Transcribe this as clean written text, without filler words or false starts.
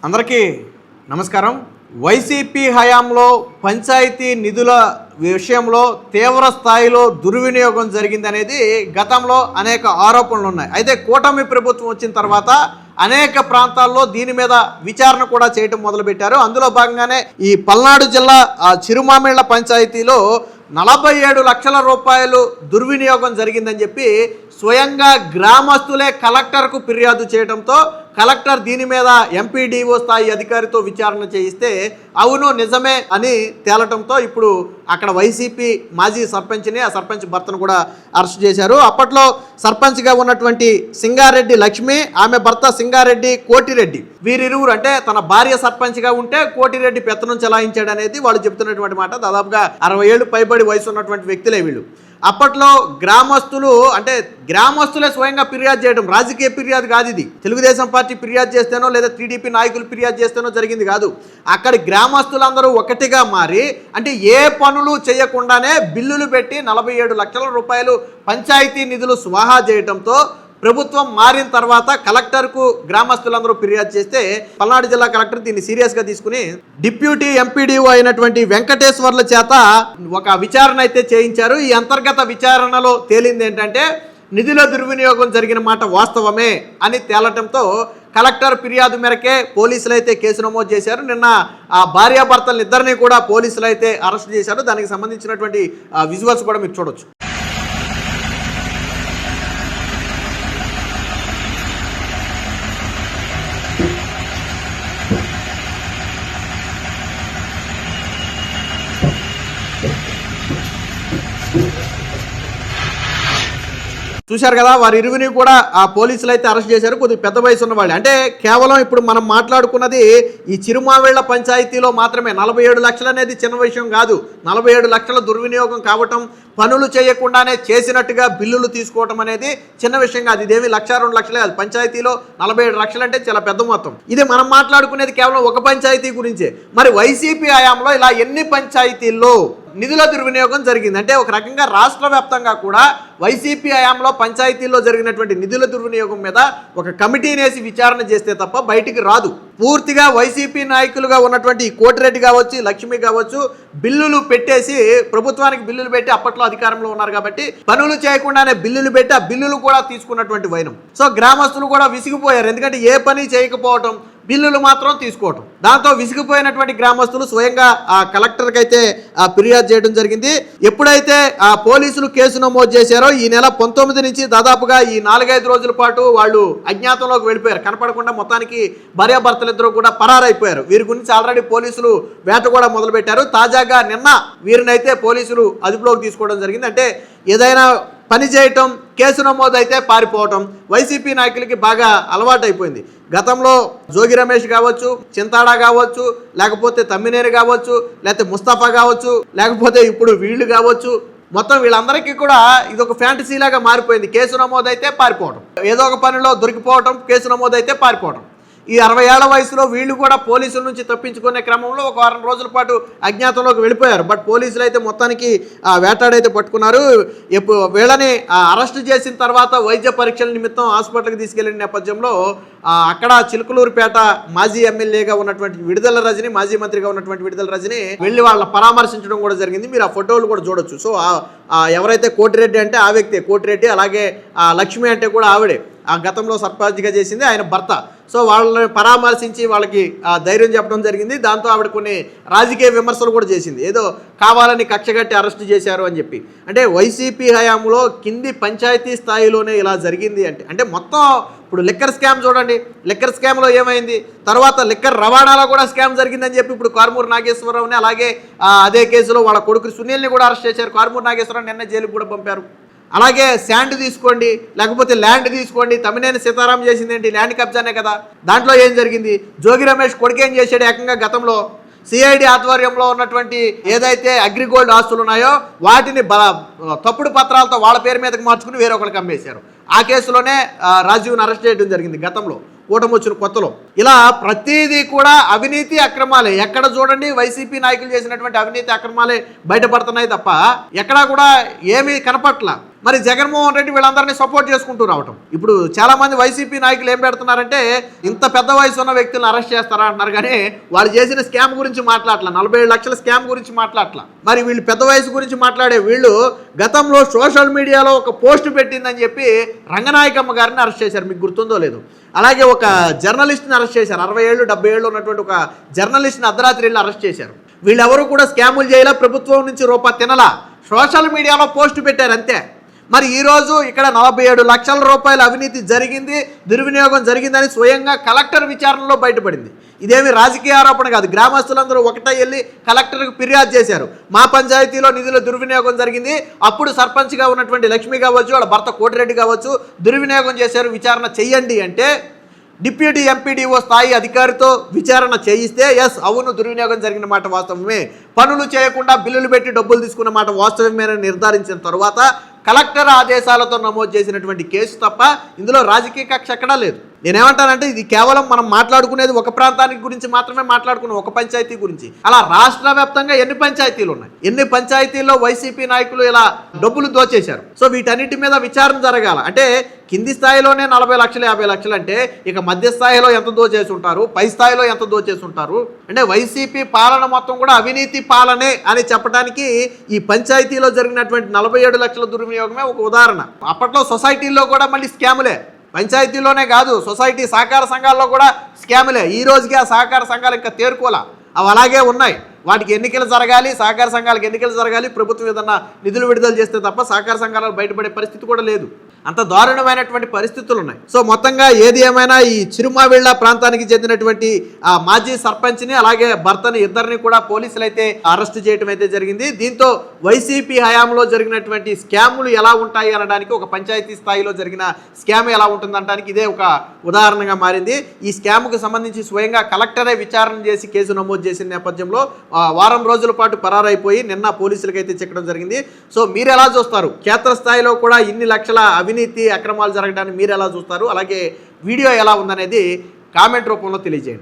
అందరికీ నమస్కారం. వైసీపీ హయాంలో పంచాయతీ నిధుల విషయంలో తీవ్ర స్థాయిలో దుర్వినియోగం జరిగిందనేది గతంలో అనేక ఆరోపణలు ఉన్నాయి. అయితే కూటమి ప్రభుత్వం వచ్చిన తర్వాత అనేక ప్రాంతాల్లో దీని మీద విచారణ కూడా చేయటం మొదలుపెట్టారు. అందులో భాగంగానే ఈ పల్నాడు జిల్లా చిరుమామిళ్ళ పంచాయతీలో 47 లక్షల రూపాయలు దుర్వినియోగం జరిగిందని చెప్పి స్వయంగా గ్రామస్తులే కలెక్టర్కు ఫిర్యాదు చేయడంతో కలెక్టర్ దీని మీద ఎంపీడీఓ స్థాయి అధికారితో విచారణ చేయిస్తే అవును నిజమే అని తేలటంతో ఇప్పుడు అక్కడ వైసీపీ మాజీ సర్పంచ్ని ఆ సర్పంచ్ భర్తను కూడా అరెస్ట్ చేశారు. అప్పట్లో సర్పంచ్గా ఉన్నటువంటి సింగారెడ్డి లక్ష్మి, ఆమె భర్త సింగారెడ్డి కోటిరెడ్డి, వీరిరువురు అంటే తన భార్య సర్పంచ్గా ఉంటే కోటిరెడ్డి పెత్తనం చెలాయించాడు అనేది వాళ్ళు చెప్తున్నటువంటి మాట. దాదాపుగా 60 ఏళ్ళు పైబడి వయసు ఉన్నటువంటి వ్యక్తులే వీళ్ళు. అప్పట్లో గ్రామస్తులే స్వయంగా ఫిర్యాదు చేయడం, రాజకీయ ఫిర్యాదు కాదు ఇది. తెలుగుదేశం పార్టీ ఫిర్యాదు చేస్తేనో లేదా టీడీపీ నాయకులు ఫిర్యాదు చేస్తేనో జరిగింది కాదు. అక్కడ గ్రామస్తులందరూ ఒకటిగా మారి అంటే ఏ పనులు చేయకుండానే బిల్లులు పెట్టి 47 లక్షల రూపాయలు పంచాయతీ నిధులు స్వాహా చేయడంతో ప్రభుత్వం మారిన తర్వాత కలెక్టర్కు గ్రామస్తులందరూ ఫిర్యాదు చేస్తే పల్నాడు జిల్లా కలెక్టర్ దీన్ని సీరియస్గా తీసుకుని డిప్యూటీ ఎంపీడీఓ అయినటువంటి వెంకటేశ్వర్ల చేత ఒక విచారణ అయితే చేయించారు. ఈ అంతర్గత విచారణలో తేలింది ఏంటంటే నిధుల దుర్వినియోగం జరిగిన మాట వాస్తవమే అని తేలటంతో కలెక్టర్ ఫిర్యాదు మేరకే పోలీసులు అయితే కేసు నమోదు చేశారు. నిన్న ఆ భార్యాభర్తలు ఇద్దరిని కూడా పోలీసులు అయితే అరెస్ట్ చేశారు. దానికి సంబంధించినటువంటి విజువల్స్ కూడా మీరు చూడొచ్చు. చూశారు కదా, వారి ఇరువుని కూడా ఆ పోలీసులు అయితే అరెస్ట్ చేశారు. కొద్దిగా పెద్ద వయసు ఉన్న వాళ్ళు. అంటే కేవలం ఇప్పుడు మనం మాట్లాడుకున్నది ఈ చిరుమామిళ్ళ పంచాయతీలో మాత్రమే. 47 లక్షలు అనేది చిన్న విషయం కాదు. 47 లక్షల దుర్వినియోగం కావటం, పనులు చేయకుండానే చేసినట్టుగా బిల్లులు తీసుకోవటం అనేది చిన్న విషయం కాదు. ఇదేమి 1-2 లక్షలే కాదు. పంచాయతీలో 47 లక్షలు అంటే చాలా పెద్ద మొత్తం. ఇది మనం మాట్లాడుకునేది కేవలం ఒక పంచాయతీ గురించే. మరి వైసీపీ హయాంలో ఇలా ఎన్ని పంచాయతీల్లో నిధుల దుర్వినియోగం జరిగింది అంటే ఒక రకంగా రాష్ట్ర వ్యాప్తంగా కూడా వైసీపీ హయాంలో పంచాయతీల్లో జరిగినటువంటి నిధుల దుర్వినియోగం మీద ఒక కమిటీని వేసి విచారణ చేస్తే తప్ప బయటికి రాదు. పూర్తిగా వైసీపీ నాయకులుగా ఉన్నటువంటి కోటిరెడ్డి కావచ్చు, లక్ష్మి కావచ్చు, బిల్లులు పెట్టేసి ప్రభుత్వానికి బిల్లులు పెట్టి అప్పట్లో అధికారంలో ఉన్నారు కాబట్టి పనులు చేయకుండానే బిల్లులు పెట్టి ఆ బిల్లులు కూడా తీసుకున్నటువంటి వైనం. సో గ్రామస్తులు కూడా విసిగిపోయారు. ఎందుకంటే ఏ పని చేయకపోవటం, బిల్లులు మాత్రం తీసుకోవటం. దాంతో విసిగిపోయినటువంటి గ్రామస్తులు స్వయంగా ఆ కలెక్టర్కి అయితే ఫిర్యాదు చేయడం జరిగింది. ఎప్పుడైతే ఆ పోలీసులు కేసు నమోదు చేశారో ఈ నెల 19 నుంచి దాదాపుగా ఈ 4-5 రోజుల పాటు వాళ్ళు అజ్ఞాతంలోకి వెళ్ళిపోయారు. కనపడకుండా మొత్తానికి భార్యాభర్తలిద్దరూ కూడా పరారైపోయారు. వీరి గురించి ఆల్రెడీ పోలీసులు వేట కూడా మొదలుపెట్టారు. తాజాగా నిన్న వీరినైతే పోలీసులు అదుపులోకి తీసుకోవడం జరిగింది. అంటే ఏదైనా పని చేయటం, కేసు నమోదు అయితే పారిపోవటం వైసీపీ నాయకులకి బాగా అలవాటు అయిపోయింది. గతంలో జోగి రమేష్ కావచ్చు, చింతాడా కావచ్చు, లేకపోతే తమ్మినేని కావచ్చు, లేకపోతే ముస్తఫా కావచ్చు, లేకపోతే ఇప్పుడు వీళ్ళు కావచ్చు, మొత్తం వీళ్ళందరికీ కూడా ఇది ఒక ఫ్యాంటసీలాగా మారిపోయింది. కేసు నమోదు అయితే పారిపోవడం, ఏదో ఒక పనిలో దొరికిపోవటం, కేసు నమోదు అయితే పారిపోవడం. ఈ 60 ఏళ్ల వయసులో వీళ్ళు కూడా పోలీసుల నుంచి తప్పించుకునే క్రమంలో ఒక 4 రోజుల పాటు అజ్ఞాతంలోకి వెళ్ళిపోయారు. బట్ పోలీసులు అయితే మొత్తానికి వేటాడైతే పట్టుకున్నారు. వీళ్ళని అరెస్ట్ చేసిన తర్వాత వైద్య పరీక్షల నిమిత్తం హాస్పిటల్కి తీసుకెళ్లిన నేపథ్యంలో అక్కడ చిలుకలూరుపేట మాజీ ఎమ్మెల్యేగా ఉన్నటువంటి విడుదల రజని, మాజీ మంత్రిగా ఉన్నటువంటి విడుదల రజని వెళ్ళి వాళ్ళ పరామర్శించడం కూడా జరిగింది. మీరు ఆ ఫోటోలు కూడా చూడొచ్చు. సో ఎవరైతే కోటిరెడ్డి అంటే ఆ వ్యక్తి కోటిరెడ్డి, అలాగే లక్ష్మి అంటే కూడా ఆవిడే ఆ గతంలో సర్పంచ్గా చేసింది, ఆయన భర్త. సో వాళ్ళని పరామర్శించి వాళ్ళకి ధైర్యం చెప్పడం జరిగింది. దాంతో ఆవిడ కొన్ని రాజకీయ విమర్శలు కూడా చేసింది. ఏదో కావాలని కక్షగట్టి అరెస్ట్ చేశారు అని చెప్పి. అంటే వైసీపీ హయాంలో కింది పంచాయతీ స్థాయిలోనే ఇలా జరిగింది అంటే మొత్తం ఇప్పుడు లిక్కర్ స్కామ్ చూడండి. లిక్కర్ స్కామ్లో ఏమైంది, తర్వాత లిక్కర్ రవాణాలో కూడా స్కామ్ జరిగిందని చెప్పి ఇప్పుడు కారుమూరి నాగేశ్వరరావుని, అలాగే అదే కేసులో వాళ్ళ కొడుకు సునీల్ని కూడా అరెస్ట్ చేశారు. కారుమూరి నాగేశ్వరరావు నిన్న జైలుకు కూడా పంపారు. అలాగే శాండ్ తీసుకోండి, లేకపోతే ల్యాండ్ తీసుకోండి. తమ్మినేని సీతారాం చేసింది ఏంటి, ల్యాండ్ కబ్జానే కదా. దాంట్లో ఏం జరిగింది, జోగి రమేష్ కొడుకేం చేశాడు, ఏకంగా గతంలో సిఐడి ఆధ్వర్యంలో ఉన్నటువంటి ఏదైతే అగ్రిగోల్డ్ ఆస్తులు ఉన్నాయో వాటిని తప్పుడు పత్రాలతో వాళ్ళ పేరు మీదకి మార్చుకుని వేరొకరికి అమ్మేశారు. ఆ కేసులోనే రాజీవ్ని అరెస్ట్ చేయడం జరిగింది గతంలో. కూటమి వచ్చిన కొత్తలో. ఇలా ప్రతిదీ కూడా అవినీతి అక్రమాలే. ఎక్కడ చూడండి వైసీపీ నాయకులు చేసినటువంటి అవినీతి అక్రమాలే బయటపడుతున్నాయి తప్ప ఎక్కడా కూడా ఏమీ కనపట్ల. మరి జగన్మోహన్ రెడ్డి వీళ్ళందరినీ సపోర్ట్ చేసుకుంటూ రావటం. ఇప్పుడు చాలా మంది వైసీపీ నాయకులు ఏం పెడుతున్నారంటే ఇంత పెద్ద వయసు ఉన్న వ్యక్తులను అరెస్ట్ చేస్తారా అంటున్నారు, కానీ వాళ్ళు చేసిన స్కామ్ గురించి మాట్లాడలా, 47 లక్షల స్కామ్ గురించి మాట్లాడలా. మరి వీళ్ళు పెద్ద వయసు గురించి మాట్లాడే వీళ్ళు గతంలో సోషల్ మీడియాలో ఒక పోస్ట్ పెట్టిందని చెప్పి రంగనాయకమ్మ గారిని అరెస్ట్ చేశారు, మీకు గుర్తుందో లేదు. అలాగే ఒక జర్నలిస్ట్ని అరెస్ట్ చేశారు, 60 ఏళ్ళు 70 ఏళ్ళు ఉన్నటువంటి ఒక జర్నలిస్ట్ని అర్ధరాత్రి వెళ్ళి అరెస్ట్ చేశారు. వీళ్ళెవరు కూడా స్కాములు చేయాల, ప్రభుత్వం నుంచి రూపాయి తినలా, సోషల్ మీడియాలో పోస్ట్ పెట్టారు అంతే. మరి ఈరోజు ఇక్కడ 47 లక్షల రూపాయల అవినీతి జరిగింది, దుర్వినియోగం జరిగిందని స్వయంగా కలెక్టర్ విచారణలో బయటపడింది. ఇదేమి రాజకీయ ఆరోపణ కాదు. గ్రామస్తులందరూ ఒకటే వెళ్ళి కలెక్టర్కి ఫిర్యాదు చేశారు, మా పంచాయతీలో నిధుల దుర్వినియోగం జరిగింది, అప్పుడు సర్పంచ్గా ఉన్నటువంటి లక్ష్మి కావచ్చు, వాళ్ళ భర్త కోటిరెడ్డి కావచ్చు దుర్వినియోగం చేశారు, విచారణ చెయ్యండి అంటే డిప్యూటీ ఎంపీడీఓ స్థాయి అధికారితో విచారణ చేయిస్తే ఎస్ అవును దుర్వినియోగం జరిగిన మాట వాస్తవమే, పనులు చేయకుండా బిల్లులు పెట్టి డబ్బులు తీసుకున్న మాట వాస్తవమేనని నిర్ధారించిన తర్వాత కలెక్టర్ ఆదేశాలతో నమోదు చేసినటువంటి కేసు తప్ప ఇందులో రాజకీయ కక్ష ఎక్కడా లేదు. నేనేమంటానంటే ఇది కేవలం మనం మాట్లాడుకునేది ఒక ప్రాంతానికి గురించి మాత్రమే మాట్లాడుకున్నాం, ఒక పంచాయతీ గురించి. అలా రాష్ట్ర వ్యాప్తంగా ఎన్ని పంచాయతీలు ఉన్నాయి, ఎన్ని పంచాయతీల్లో వైసీపీ నాయకులు ఇలా డబ్బులు దోచేశారు. సో వీటన్నిటి మీద విచారణ జరగాల. అంటే కింది స్థాయిలోనే 40 లక్షలు 50 లక్షలు అంటే ఇక మధ్య స్థాయిలో ఎంత దోచేసి ఉంటారు, పై స్థాయిలో ఎంత దోచేసి ఉంటారు. అంటే వైసీపీ పాలన మొత్తం కూడా అవినీతి పాలనే అని చెప్పడానికి ఈ పంచాయతీలో జరిగినటువంటి 47 లక్షల దుర్వినియోగమే ఒక ఉదాహరణ. అప్పట్లో సొసైటీల్లో కూడా మళ్ళీ స్కాములే, పంచాయతీలోనే కాదు సొసైటీ సహకార సంఘాల్లో కూడా స్కాములే. ఈ రోజుకి ఆ సహకార సంఘాలు ఇంకా తేరుకోలా, అవి అలాగే ఉన్నాయి. వాటికి ఎన్నికలు జరగాలి, సహకార సంఘాలకు ఎన్నికలు జరగాలి, ప్రభుత్వం ఏదన్నా నిధులు విడుదల చేస్తే తప్ప సహకార సంఘాలకు బయటపడే పరిస్థితి కూడా లేదు. అంత దారుణమైనటువంటి పరిస్థితులు ఉన్నాయి. సో మొత్తంగా ఏది ఏమైనా ఈ చిరుమావిళ్ళ ప్రాంతానికి చెందినటువంటి ఆ మాజీ సర్పంచ్ని అలాగే భర్తని ఇద్దరిని కూడా పోలీసులు అయితే అరెస్ట్ చేయడం అయితే జరిగింది. దీంతో వైసీపీ హయాంలో జరిగినటువంటి స్కాములు ఎలా ఉంటాయి అనడానికి, ఒక పంచాయతీ స్థాయిలో జరిగిన స్కామ్ ఎలా ఉంటుందనడానికి ఇదే ఒక ఉదాహరణగా మారింది. ఈ స్కామ్కు సంబంధించి స్వయంగా కలెక్టరే విచారణ చేసి కేసు నమోదు చేసిన నేపథ్యంలో వారం రోజుల పాటు పరారైపోయి నిన్న పోలీసులకు అయితే చిక్కడం జరిగింది. సో మీరు ఎలా చూస్తారు, క్షేత్రస్థాయిలో కూడా ఇన్ని లక్షల అవినీతి అక్రమాలు జరగడాన్ని మీరు ఎలా చూస్తారు, అలాగే వీడియో ఎలా ఉందనేది కామెంట్ రూపంలో తెలియజేయండి.